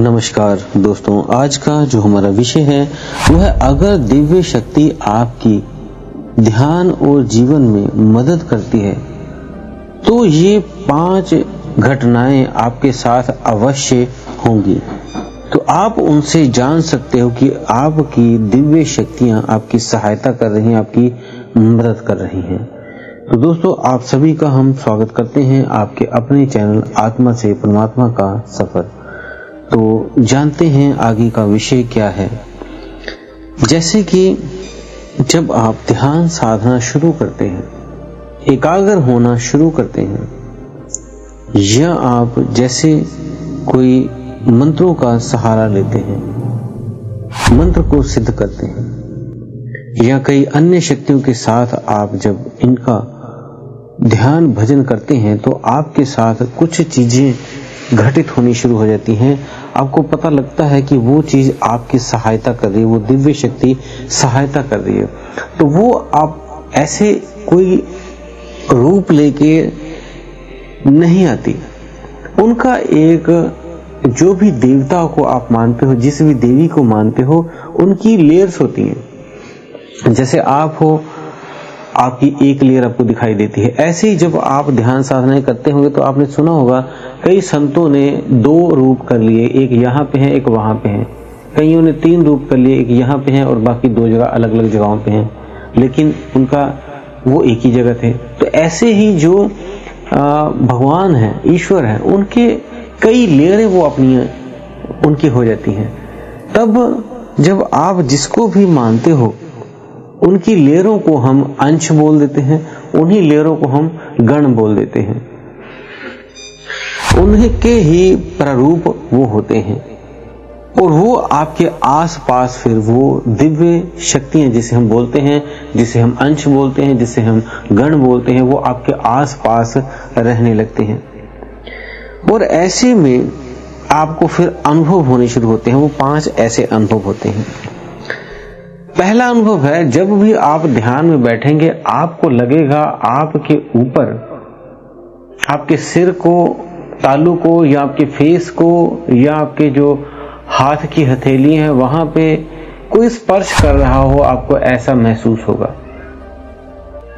नमस्कार दोस्तों, आज का जो हमारा विषय है वो है अगर दिव्य शक्ति आपकी ध्यान और जीवन में मदद करती है तो ये 5 घटनाएं आपके साथ अवश्य होंगी। तो आप उनसे जान सकते हो कि आपकी दिव्य शक्तियां आपकी सहायता कर रही हैं, आपकी मदद कर रही हैं। तो दोस्तों, आप सभी का हम स्वागत करते हैं आपके अपने चैनल आत्मा से परमात्मा का सफर। तो जानते हैं आगे का विषय क्या है। जैसे कि जब आप ध्यान साधना शुरू करते हैं, एकाग्र होना शुरू करते हैं, या आप जैसे कोई मंत्रों का सहारा लेते हैं, मंत्र को सिद्ध करते हैं, या कई अन्य शक्तियों के साथ आप जब इनका ध्यान भजन करते हैं तो आपके साथ कुछ चीजें घटित होनी शुरू हो जाती हैं। आपको पता लगता है कि वो चीज आपकी सहायता कर रही है, वो दिव्य शक्ति सहायता कर रही है। तो वो आप ऐसे कोई रूप लेके नहीं आती। उनका एक जो भी देवता को आप मानते हो, जिस भी देवी को मानते हो, उनकी लेयर्स होती हैं। जैसे आप हो, आपकी एक लेयर आपको दिखाई देती है। ऐसे ही जब आप ध्यान साधनाएं करते होंगे तो आपने सुना होगा कई संतों ने 2 रूप कर लिए, एक यहाँ पे है, एक वहां पे है। कईयों ने 3 रूप कर लिए, एक यहाँ पे है और बाकी 2 जगह अलग अलग जगहों पे हैं, लेकिन उनका वो एक ही जगह थे। तो ऐसे ही जो भगवान है, ईश्वर है, उनके कई लेयरें वो अपनी उनकी हो जाती हैं। तब जब आप जिसको भी मानते हो उनकी लेयरों को हम अंश बोल देते हैं, उन्हीं लेयरों को हम गण बोल देते हैं। उनके ही प्रारूप वो होते हैं और वो आपके आसपास फिर वो दिव्य शक्तियां जिसे हम बोलते हैं, जिसे हम अंश बोलते हैं, जिसे हम गण बोलते हैं, वो आपके आसपास रहने लगते हैं। और ऐसे में आपको फिर अनुभव होने शुरू होते हैं। वो 5 ऐसे अनुभव होते हैं। पहला अनुभव है, जब भी आप ध्यान में बैठेंगे आपको लगेगा आपके ऊपर, आपके सिर को, तालू को, या आपके फेस को, या आपके जो हाथ की हथेली है वहां पे कोई स्पर्श कर रहा हो, आपको ऐसा महसूस होगा।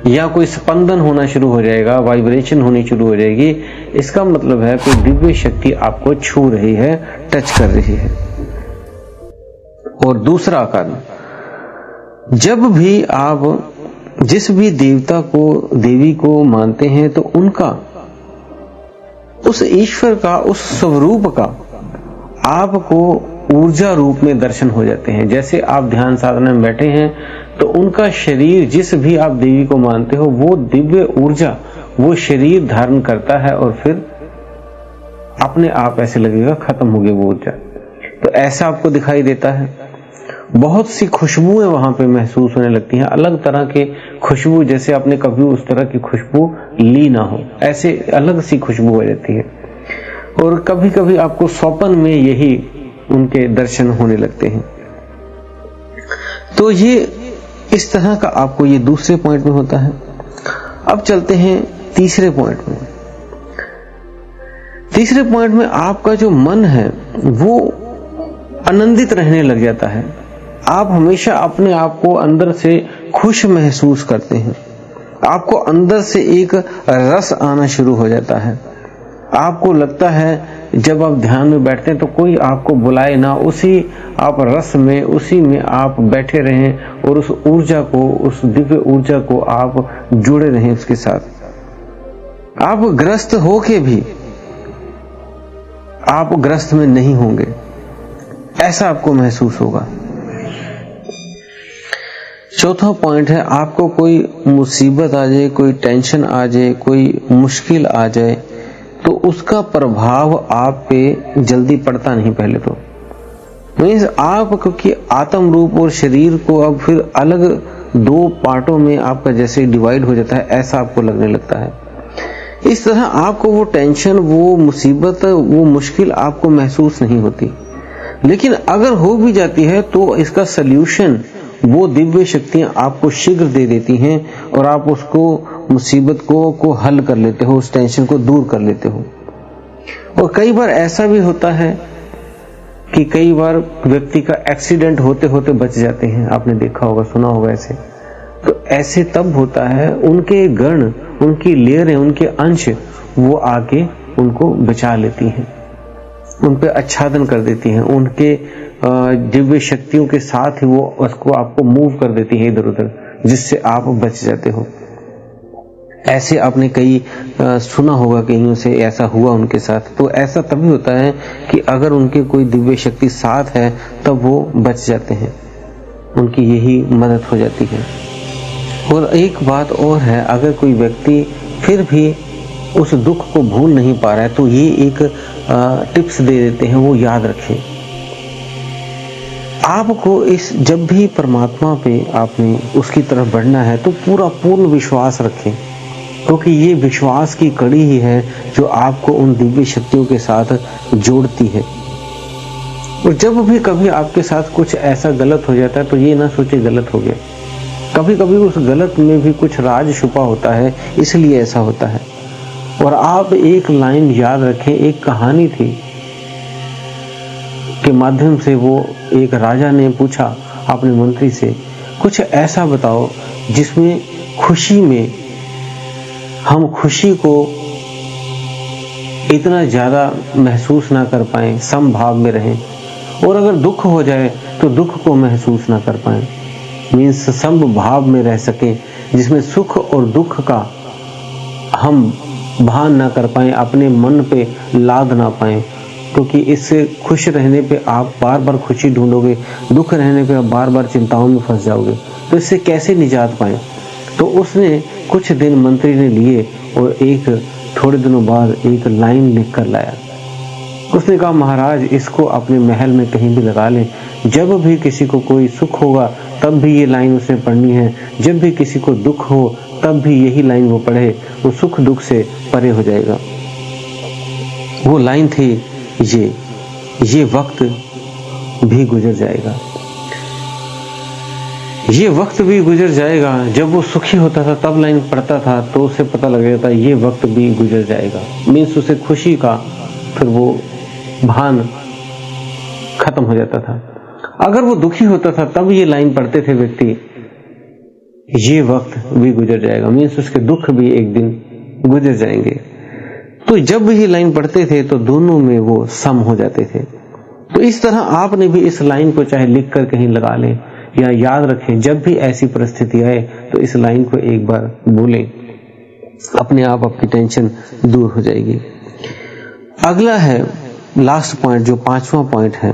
या कोई स्पंदन होना शुरू हो जाएगा, वाइब्रेशन होनी शुरू हो जाएगी। इसका मतलब है कोई दिव्य शक्ति आपको छू रही है, टच कर रही है। और दूसरा कारण, जब भी आप जिस भी देवता को, देवी को मानते हैं तो उनका, उस ईश्वर का, उस स्वरूप का आपको ऊर्जा रूप में दर्शन हो जाते हैं। जैसे आप ध्यान साधना में बैठे हैं तो उनका शरीर, जिस भी आप देवी को मानते हो, वो दिव्य ऊर्जा वो शरीर धारण करता है और फिर अपने आप ऐसे लगेगा खत्म हो गई वो ऊर्जा। तो ऐसा आपको दिखाई देता है। बहुत सी खुशबुएं वहां पे महसूस होने लगती हैं, अलग तरह के खुशबू, जैसे आपने कभी उस तरह की खुशबू ली ना हो, ऐसे अलग सी खुशबू हो जाती है। और कभी कभी आपको स्वप्न में यही उनके दर्शन होने लगते हैं। तो ये इस तरह का आपको ये दूसरे पॉइंट में होता है। अब चलते हैं तीसरे पॉइंट में। तीसरे पॉइंट में आपका जो मन है वो आनंदित रहने लग जाता है। आप हमेशा अपने आप को अंदर से खुश महसूस करते हैं। आपको अंदर से एक रस आना शुरू हो जाता है। आपको लगता है जब आप ध्यान में बैठते हैं तो कोई आपको बुलाए ना, उसी आप रस में, उसी में आप बैठे रहें और उस ऊर्जा को, उस दिव्य ऊर्जा को आप जुड़े रहें उसके साथ। आप ग्रस्त होके भी आप ग्रस्त में नहीं होंगे, ऐसा आपको महसूस होगा। चौथा पॉइंट है, आपको कोई मुसीबत आ जाए, कोई टेंशन आ जाए, कोई मुश्किल आ जाए तो उसका प्रभाव आप पे जल्दी पड़ता नहीं। पहले तो मीन्स आप, क्योंकि आत्म रूप और शरीर को अब फिर अलग 2 पार्टों में आपका जैसे डिवाइड हो जाता है, ऐसा आपको लगने लगता है। इस तरह आपको वो टेंशन, वो मुसीबत, वो मुश्किल आपको महसूस नहीं होती। लेकिन अगर हो भी जाती है तो इसका सल्यूशन वो दिव्य शक्तियां आपको शीघ्र दे देती हैं और आप उसको, मुसीबत को हल कर लेते हो, उस टेंशन को दूर कर लेते हो। और कई बार ऐसा भी होता है कि कई बार व्यक्ति का एक्सीडेंट होते होते बच जाते हैं, आपने देखा होगा, सुना होगा ऐसे। तो ऐसे तब होता है, उनके गण, उनकी लेयरें, उनके अंश वो आके उनको बचा लेती हैं, उन पे आच्छादन कर देती हैं, उनके दिव्य शक्तियों के साथ ही वो उसको आपको मूव कर देती है इधर उधर, जिससे आप बच जाते हो। ऐसे आपने कई सुना होगा, कईयों से ऐसा हुआ उनके साथ। तो ऐसा तभी होता है कि अगर उनके कोई दिव्य शक्ति साथ है तब वो बच जाते हैं, उनकी यही मदद हो जाती है। और एक बात और है, अगर कोई व्यक्ति फिर भी उस दुख को भूल नहीं पा रहा है तो ये एक टिप्स दे देते हैं, वो याद रखें। आपको इस जब भी परमात्मा पे आपने उसकी तरफ बढ़ना है तो पूर्ण विश्वास रखें, क्योंकि ये विश्वास की कड़ी ही है जो आपको उन दिव्य शक्तियों के साथ जोड़ती है। और जब भी कभी आपके साथ कुछ ऐसा गलत हो जाता है तो ये ना सोचे गलत हो गया, कभी कभी उस गलत में भी कुछ राज छुपा होता है, इसलिए ऐसा होता है। और आप एक लाइन याद रखें, एक कहानी थी के माध्यम से वो एक राजा ने पूछा अपने मंत्री से, कुछ ऐसा बताओ जिसमें खुशी में हम खुशी को इतना ज्यादा महसूस ना कर पाएं, समभाव में रहें, और अगर दुख हो जाए तो दुख को महसूस ना कर पाएं, मीन्स समभाव में रह सकें, जिसमें सुख और दुख का हम भान ना कर पाएं, अपने मन पे लाद ना पाएं, क्योंकि इससे खुश रहने पे आप बार बार खुशी ढूंढोगे, दुख रहने पे आप बार बार चिंताओं में फंस जाओगे, तो इससे कैसे निजात पाएं। तो उसने कुछ दिन मंत्री ने लिए और एक थोड़े दिनों बाद एक लाइन लिख कर लाया। उसने कहा, महाराज इसको अपने महल में कहीं भी लगा लें, जब भी किसी को कोई सुख होगा तब भी ये लाइन उसने पढ़नी है, जब भी किसी को दुख हो तब भी यही लाइन वो पढ़े, वो सुख दुख से परे हो जाएगा। वो लाइन थी ये वक्त भी गुजर जाएगा, ये वक्त भी गुजर जाएगा। जब वो सुखी होता था तब लाइन पढ़ता था तो उसे पता लग जाता ये वक्त भी गुजर जाएगा, मीन्स उसे खुशी का फिर वो भान खत्म हो जाता था। अगर वो दुखी होता था तब ये लाइन पढ़ते थे व्यक्ति, ये वक्त भी गुजर जाएगा, मीन्स उसके दुख भी एक दिन गुजर जाएंगे। तो जब भी ये लाइन पढ़ते थे तो दोनों में वो सम हो जाते थे। तो इस तरह आपने भी इस लाइन को चाहे लिख कर कहीं लगा लें या याद रखें, जब भी ऐसी परिस्थिति आए तो इस लाइन को एक बार बोलें, अपने आप आपकी टेंशन दूर हो जाएगी। अगला है लास्ट पॉइंट, जो 5वां पॉइंट है,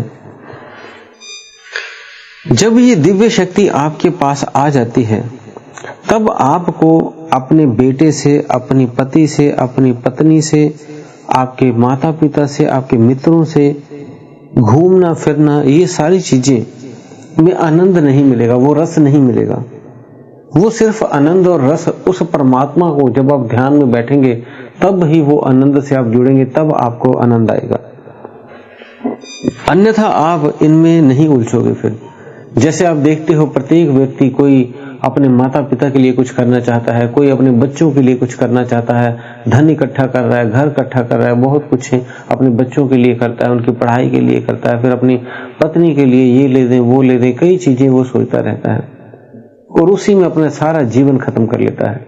जब ये दिव्य शक्ति आपके पास आ जाती है तब आपको अपने बेटे से, अपनी पति से, अपनी पत्नी से, आपके माता पिता से, आपके मित्रों से घूमना फिरना, ये सारी चीजें में आनंद नहीं मिलेगा, वो रस नहीं मिलेगा। वो सिर्फ आनंद और रस उस परमात्मा को जब आप ध्यान में बैठेंगे तब ही वो आनंद से आप जुड़ेंगे, तब आपको आनंद आएगा, अन्यथा आप इनमें नहीं उलझोगे। फिर जैसे आप देखते हो प्रत्येक व्यक्ति कोई अपने माता पिता के लिए कुछ करना चाहता है, कोई अपने बच्चों के लिए कुछ करना चाहता है, धन इकट्ठा कर रहा है, घर इकट्ठा कर रहा है, बहुत कुछ है अपने बच्चों के लिए करता है, उनकी पढ़ाई के लिए करता है, फिर अपनी पत्नी के लिए ये ले दें वो ले दें, कई चीजें वो सोचता रहता है और उसी में अपना सारा जीवन खत्म कर लेता है।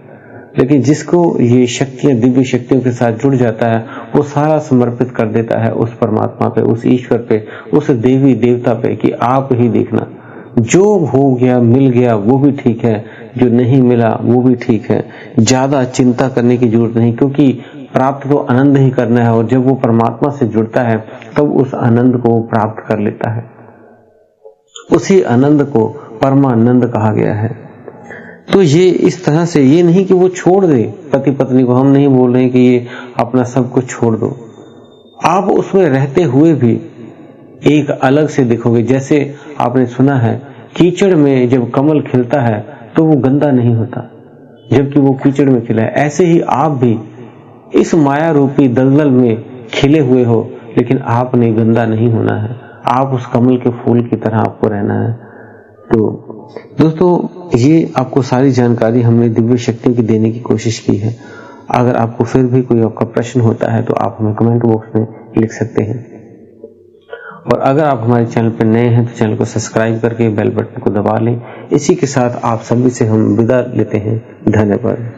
लेकिन जिसको ये शक्तियां, दिव्य शक्तियों के साथ जुड़ जाता है, वो सारा समर्पित कर देता है उस परमात्मा पे, उस ईश्वर पे, उस देवी देवता पे कि आप ही देखना, जो हो गया मिल गया वो भी ठीक है, जो नहीं मिला वो भी ठीक है, ज्यादा चिंता करने की जरूरत नहीं, क्योंकि प्राप्त तो आनंद ही करना है। और जब वो परमात्मा से जुड़ता है तब उस आनंद को वो प्राप्त कर लेता है। उसी आनंद को परमानंद कहा गया है। तो ये इस तरह से, ये नहीं कि वो छोड़ दे पति पत्नी को, हम नहीं बोल रहे कि ये अपना सब कुछ छोड़ दो, आप उसमें रहते हुए भी एक अलग से दिखोगे। जैसे आपने सुना है कीचड़ में जब कमल खिलता है तो वो गंदा नहीं होता, जबकि वो कीचड़ में खिला है। ऐसे ही आप भी इस माया रूपी दलदल में खिले हुए हो, लेकिन आपने गंदा नहीं होना है, आप उस कमल के फूल की तरह आपको रहना है। तो दोस्तों, ये आपको सारी जानकारी हमने दिव्य शक्तियों की देने की कोशिश की है। अगर आपको फिर भी कोई आपका प्रश्न होता है तो आप हमें कमेंट बॉक्स में लिख सकते हैं। और अगर आप हमारे चैनल पर नए हैं तो चैनल को सब्सक्राइब करके बेल बटन को दबा लें। इसी के साथ आप सभी से हम विदा लेते हैं। धन्यवाद।